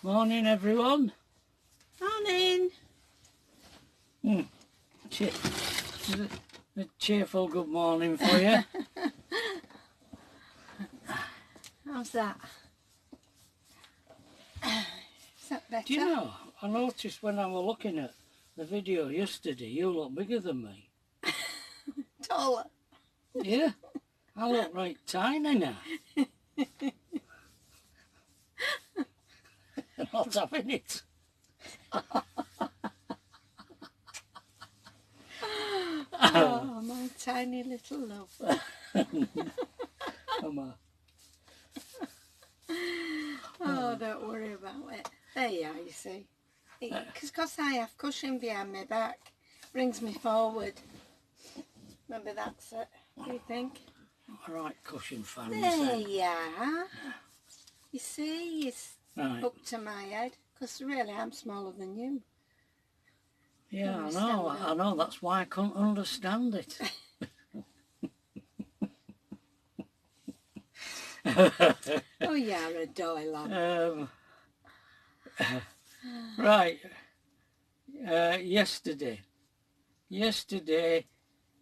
Morning, everyone. Morning. A cheerful good morning for you. How's that? Is that better? Do you know, I noticed when I was looking at the video yesterday, you look bigger than me. Taller. Yeah, I look right tiny now. I'm not having it. Oh, my tiny little love. Come on. Oh, don't worry about it. There you are, you see. Because I have cushion behind my back, brings me forward. Maybe that's it. What do you think? All right, cushion fan. There you are. You see, it's Right. up to my head. Because really, I'm smaller than you. Yeah, I know. That's why I couldn't understand it. Oh, you're a doy, lad. Right. Yesterday,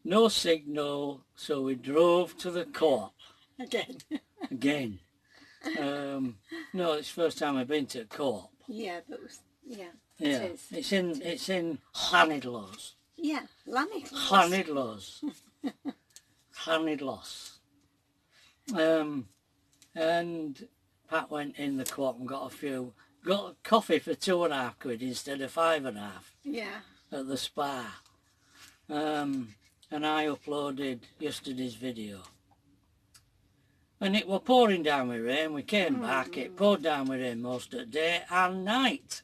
no signal, so we drove to the co-op again. No, it's the first time I've been to a co-op. Yeah, but yeah. Yeah, It is. it's in Llanidloes. Yeah, Llanidloes. Llanidloes. And Pat went in the co-op and got coffee for £2.50 instead of £5.50. Yeah. At the spa. And I uploaded yesterday's video. And it was pouring down with rain. We came back, it poured down with rain most of the day and night.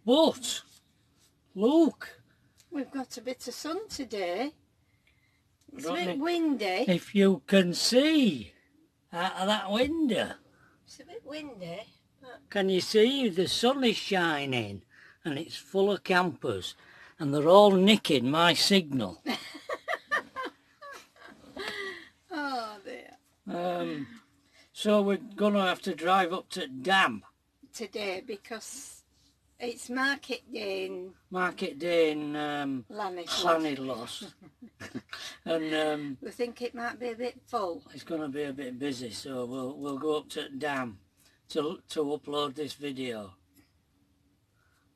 But, look. We've got a bit of sun today. It's a I don't bit know windy. if you can see out of that window. It's a bit windy. But Can you see? The sun is shining and it's full of campers. And they're all nicking my signal. oh dear. So we're going to have to drive up to Dam. Today because it's market day in Llanidloes. And we think it might be a bit full. it's going to be a bit busy, so we'll go up to Dam to upload this video.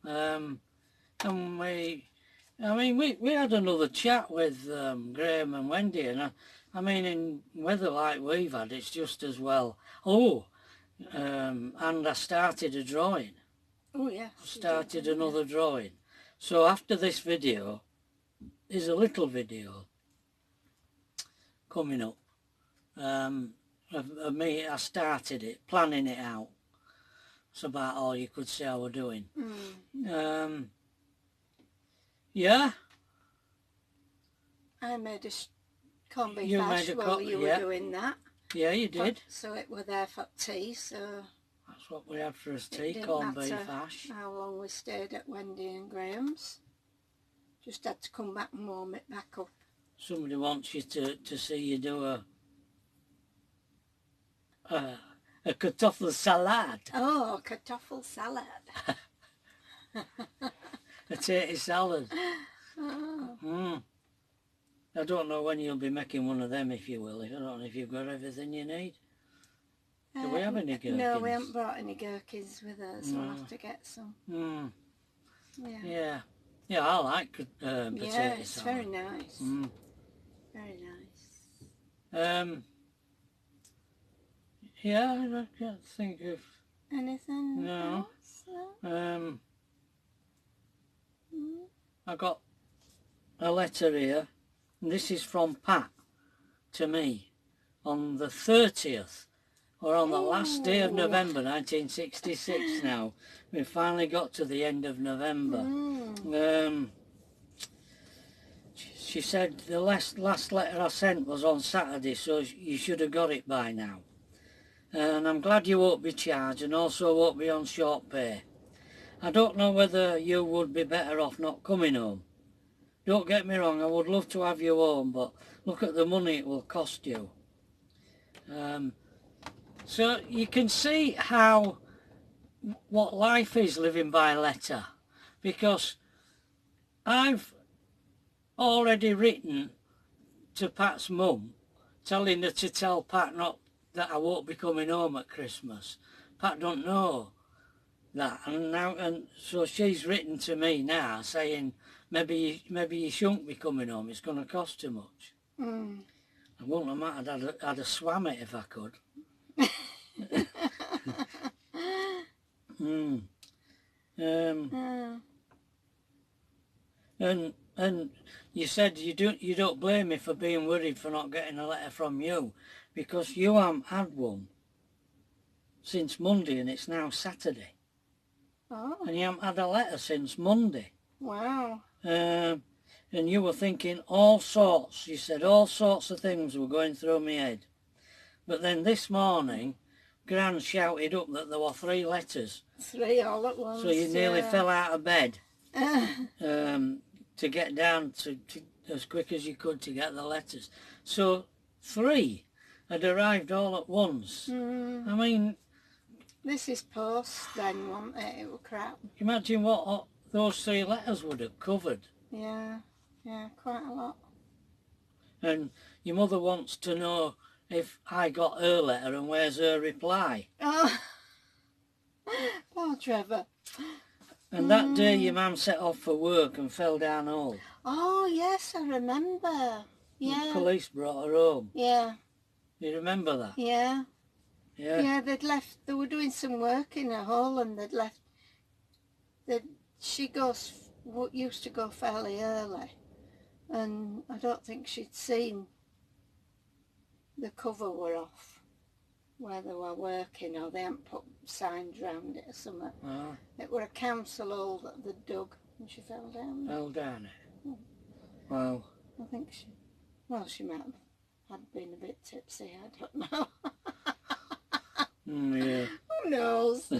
And we had another chat with Graham and Wendy, and I mean, in weather like we've had, it's just as well. Oh, and I started a drawing. Oh yeah. Started another drawing. So after this video, is a little video coming up of me. I started it, planning it out. It's about all you could say I were doing. Yeah. I made a corned beef You hash made a while you were doing that. Yeah, you did. So it were there for tea, so That's what we had for us it tea, didn't corned beef matter hash. how long we stayed at Wendy and Graham's. Just had to come back and warm it back up. Somebody wants you to see you do a kartoffel salad. Oh, kartoffel salad. A tatty salad. I don't know when you'll be making one of them, if you will. I don't know if you've got everything you need. Do we have any gherkins? No, we haven't brought any gherkins with us. So we'll have to get some. Yeah, I like potato yeah, it's salad. very nice. Very nice. Yeah, I can't think of Anything No. else? No? I got a letter here, and this is from Pat to me on the 30th, or on the last day of November 1966 now. We finally got to the end of November. She said the last letter I sent was on Saturday, so you should have got it by now. And I'm glad you won't be charged and also won't be on short pay. I don't know whether you would be better off not coming home. Don't get me wrong, I would love to have you home, but look at the money it will cost you. So you can see how what life is living by letter, because I've already written to Pat's mum telling her to tell Pat not that I won't be coming home at Christmas. Pat don't know that, and so she's written to me now saying maybe you shouldn't be coming home, it's going to cost too much. I wouldn't have mattered, I'd have swam it if I could. And you said you don't blame me for being worried for not getting a letter from you, because you haven't had one since Monday and it's now Saturday. Oh. And you haven't had a letter since Monday. Wow. And you were thinking all sorts, you said all sorts of things were going through my head. But then this morning, Gran shouted up that there were 3 letters. 3 all at once. So you nearly fell out of bed to get down to as quick as you could to get the letters. So 3 had arrived all at once. I mean... This is post then, wasn't it? It was crap. Imagine what those 3 letters would have covered. Yeah, quite a lot. And your mother wants to know if I got her letter and where's her reply. Oh, poor Trevor. And that day your mum set off for work and fell down hole. Oh, yes, I remember. Yeah. The police brought her home. Yeah. You remember that? Yeah. Yeah. Yeah, they'd left, they were doing some work in a hole and they'd left, she used to go fairly early and I don't think she'd seen the cover were off where they were working, or they hadn't put signs round it or something. Oh. It were a council hole that they dug and she fell down. Fell down it? Wow. I think she might have been a bit tipsy, I don't know. Yeah. Who knows?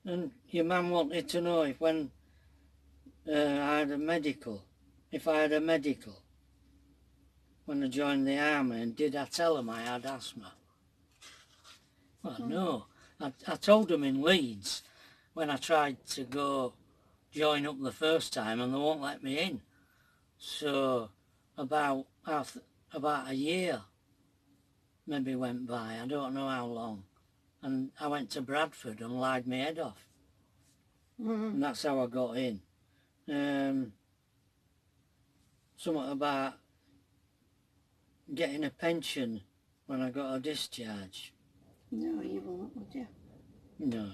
And your mum wanted to know if when I had a medical, when I joined the army, and did I tell them I had asthma? Well, no. I told them in Leeds when I tried to go join up the first time and they won't let me in. So about a year maybe went by, I don't know how long, and I went to Bradford and lied my head off. And that's how I got in. Something about getting a pension when I got a discharge. No, you won't, would you? No.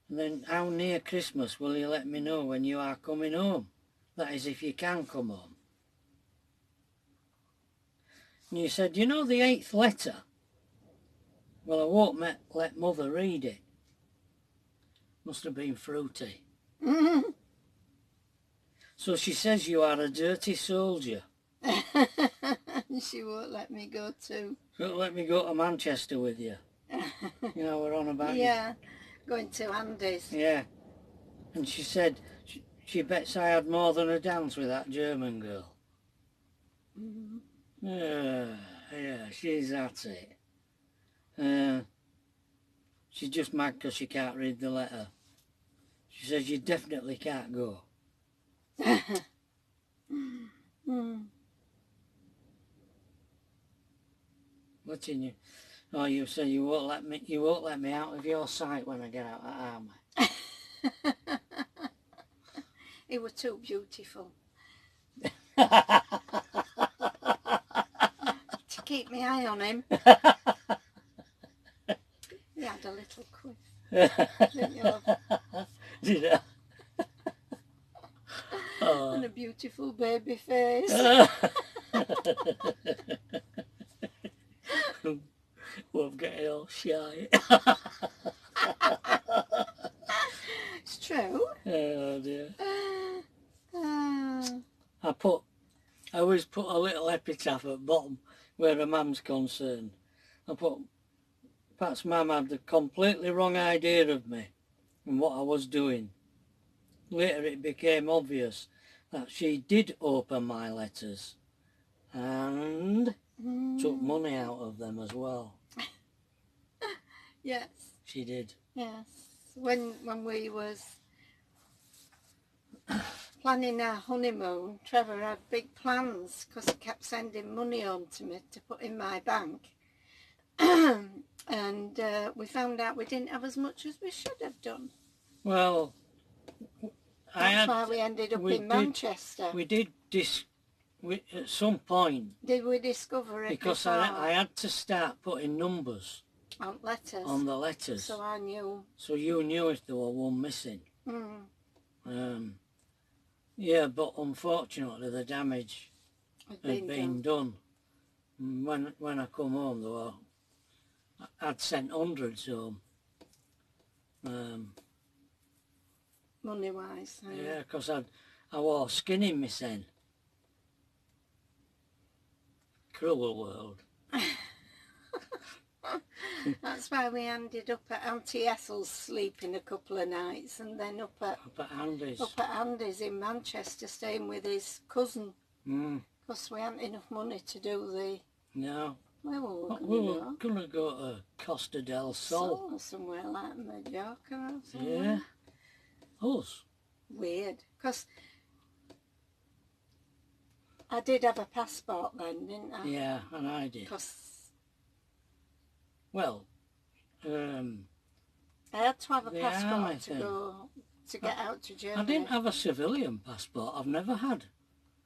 And then how near Christmas will you let me know when you are coming home? That is, if you can come home. And you said, you know the 8th letter? Well, I won't let Mother read it. Must have been fruity. So she says you are a dirty soldier. She won't let me go too. She won't let me go to Manchester with you. You know, we're on about Yeah, going to Andy's. Yeah. And she said she bets I had more than a dance with that German girl. Yeah, she's at it. She's just mad because she can't read the letter. She says you definitely can't go. What's in you? Oh, you say you won't let me out of your sight when I get out of army. He was too beautiful to keep my eye on him. He had a little quiff, didn't you, love? Did I? Oh. And a beautiful baby face. Well, I'm getting all shy. It's true. Oh dear. I always put a little epitaph at the bottom where a mum's concerned. I put, Pat's mum had the completely wrong idea of me and what I was doing. Later it became obvious that she did open my letters and took money out of them as well. Yes. She did. Yes. When we was planning our honeymoon, Trevor had big plans because he kept sending money on to me to put in my bank. And we found out we didn't have as much as we should have done. Well, that's why we ended up in Manchester. We did at some point. Did we discover it? Because I had to start putting numbers on letters. On the letters. So I knew. So you knew if there were one missing. Yeah, but unfortunately the damage had been done. When I come home, though, I'd sent hundreds home. Money-wise. Yeah, because I wore skin in my sen. Cruel world. That's why we ended up at Auntie Essel's sleeping a couple of nights, and then up at Andy's in Manchester staying with his cousin. Because we hadn't enough money to do the... No. Where were we were going to go to Costa del Sol. Or somewhere like Mallorca or somewhere. Yeah. Us. Weird. Because I did have a passport then, didn't I? Yeah, and I did. Well, I had to have a passport to get out to Germany. I didn't have a civilian passport. I've never had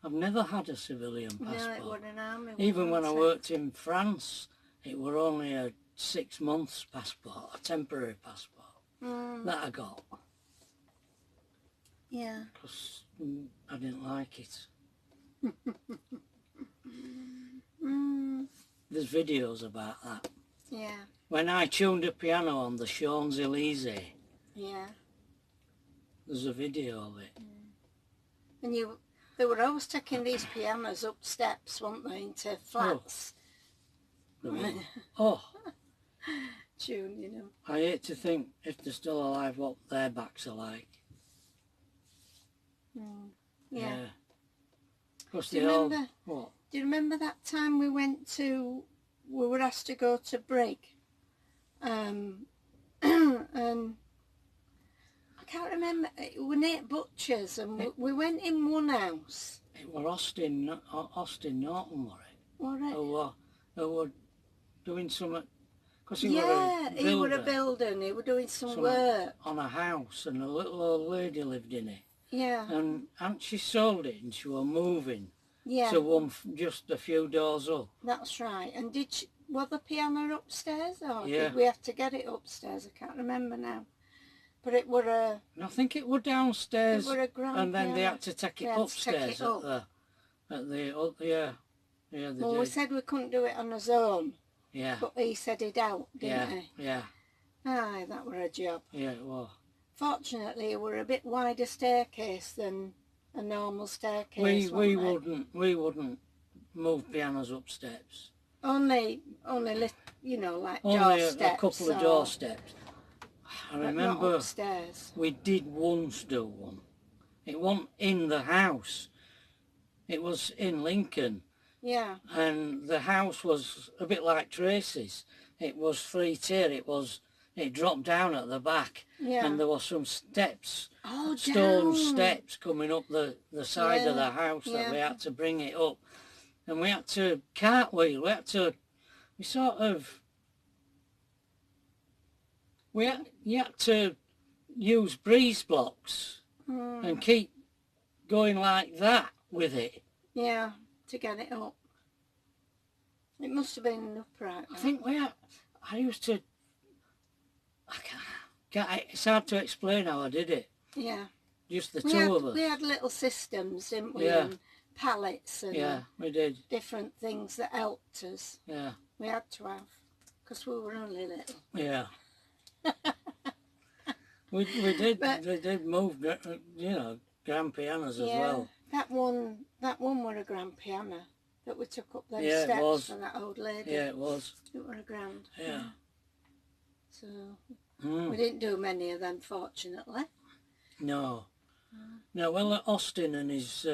a civilian passport. No, it was an army one. Even when I worked in France, it were only a 6 months passport, a temporary passport that I got. Yeah. Because I didn't like it. There's videos about that. Yeah. When I tuned a piano on the Champs-Élysées. Yeah. There's a video of it. And they were always taking these pianos up steps, weren't they, into flats. Oh. Tune, you know. I hate to think, if they're still alive, what their backs are like. Yeah. Because Do you remember that time we were asked to go to Brig? And I can't remember, it was near Butcher's, and we went in one house. It were Austin Norton, were it? Were it? Who were doing something, because he were a builder and he were doing some work. On a house, and a little old lady lived in it. Yeah. And she sold it and she were moving. Yeah. To one just a few doors up. That's right. And was the piano upstairs, or yeah. did we have to get it upstairs? I can't remember now. But it were a... I think it were downstairs. It were a grand and then piano. they had to take it upstairs yeah, they well, did. we said we couldn't do it on his own. Yeah. But he said he'd out, didn't he? Yeah. Aye, that were a job. Yeah, it was. Fortunately, it were a bit wider staircase than a normal staircase. We wouldn't move pianos up steps. Only you know, like only doorsteps. A couple of doorsteps. I remember not upstairs. We did once do one. It wasn't in the house. It was in Lincoln. Yeah. And the house was a bit like Tracy's. It was 3-tier. It dropped down at the back. Yeah. And there were some steps, down. stone steps coming up the side of the house that we had to bring it up. And we had to cartwheel. You had to use breeze blocks and keep going like that with it. Yeah, to get it up. It must have been an upright. I think I used to... It's hard to explain how I did it. Yeah. Just the two of us. We had little systems, didn't we? Yeah. And pallets and we did. Different things that helped us. Yeah. We had to have, because we were only little. Yeah. we did move, grand pianos as well. That one were a grand piano that we took up those steps it was. for that old lady. Yeah, it was. It were a grand. Yeah. So we didn't do many of them, fortunately. No. No, well, Austin and his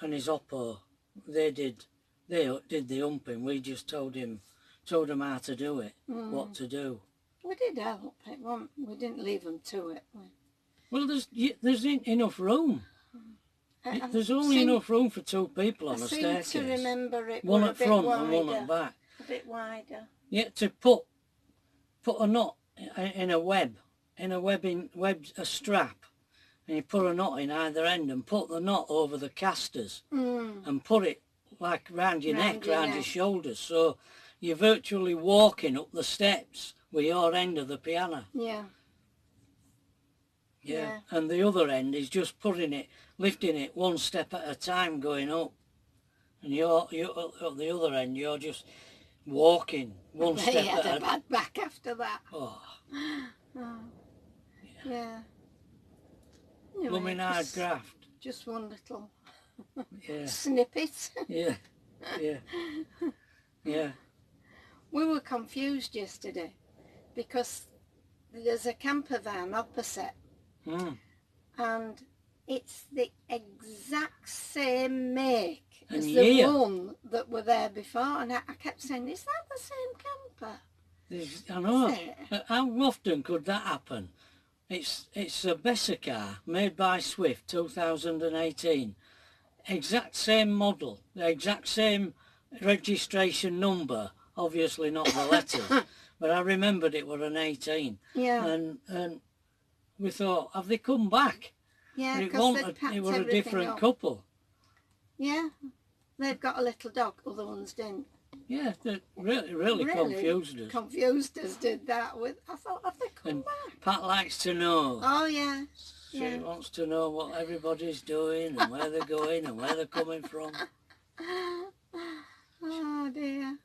and his oppo, they did the humping. We just told them how to do it, what to do. We did help. We didn't leave them to it. Well, there's enough room. There's only enough room for 2 people on a staircase. I seem to remember it one was at front and one at back. A bit wider. You had to put a knot in a web, a strap, and you put a knot in either end and put the knot over the casters and put it like round your neck, round your shoulders, so you're virtually walking up the steps with your end of the piano. Yeah. Yeah. And the other end is just lifting it 1 step at a time going up. And you're at the other end, you're just walking 1 step at a time. He had a bad back after that. Oh. Yeah. Anyway, Blooming hard graft. Just one little Yeah. snippet. Yeah. We were confused yesterday because there's a camper van opposite and it's the exact same make as the one that were there before, and I kept saying, is that the same camper? I know. How often could that happen? It's a Besser car made by Swift, 2018. Exact same model, the exact same registration number, obviously not the letters, but I remembered it were an 18. Yeah. And we thought, have they come back? Yeah, because it were a different couple. Yeah, they've got a little dog, other ones didn't. Yeah, they really confused us. Confused us, did that. I thought, have they come back? Pat likes to know. Oh, yeah. She wants to know what everybody's doing and where they're going and where they're coming from. Oh, dear.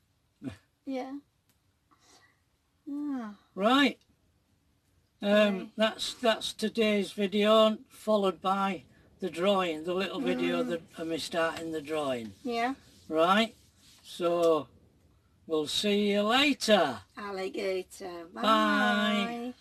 Yeah. Oh. Right. That's today's video, followed by the drawing, the little video of me starting the drawing. Yeah. Right. So we'll see you later. Alligator. Bye. Bye.